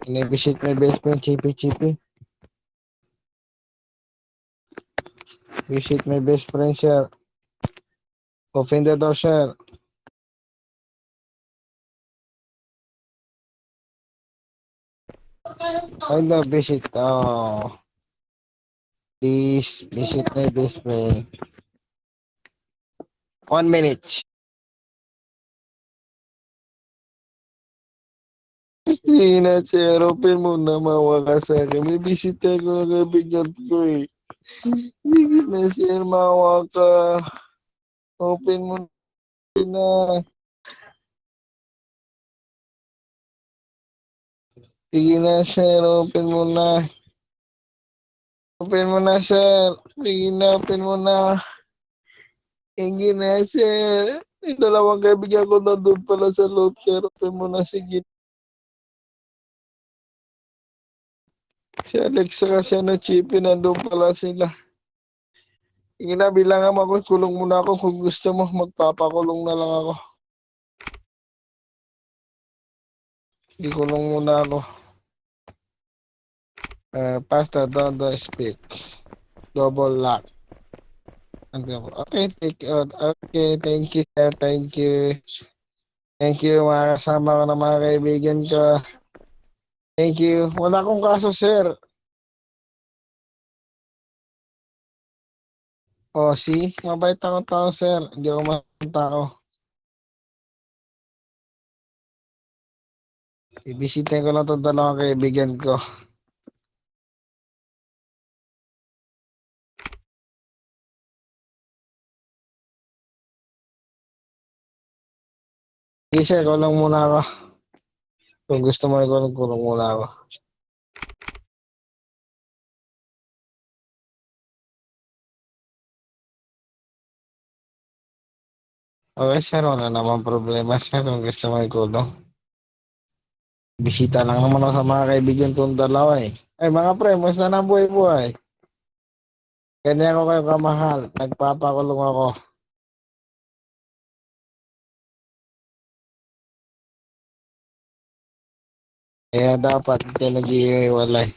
Ini-visit my best friend, Chippy Chippy. Visit my best friend, sir. Open the door, sir. I no visit. Oh, please visit my best friend. 1 minute. Sige na, sir. Open mo na, mawa ka sa akin. May bisita ko na kaibigan ko eh. Sige na, sir. Mawa ka. Open mo na. Sige na, sir. Open mo na. Open mo na, sir. Sige na, open mo na. Sige na, sir. Yung dalawang kaibigan ko nandun pala sa loob, sir. Open mo na, sige. Si Alex saka si ano, Chippy, nandun pala sila. Sige na, bilangan mo ako. Kulong muna ako. Kung gusto mo, magpapakulong na lang ako. Ikulong muna ako. Pastor, don't speak. Double lock. Okay, okay, thank you, sir. Thank you. Thank you, mga kasama ko na mga kaibigan ko. Thank you. Wala akong kaso, sir. Oh, see? Mabait akong tao, sir. Hindi ako mabait tao. Ibisitin ko lang itong dalawang kaibigan ko. Sige, sir. Kulong muna ako. Kung gusto mo, kulong muna ako. Okay, sir. Wala naman problema, sir. Kung gusto mo, ikulong. Bisita lang naman ako sa mga kaibigan kong dalawa eh. Ay, mga pre, musta na buhay-buhay? Ganyan ako kayo kamahal. Nagpapakulong ako. Kaya dapat hindi nag-iiwalay.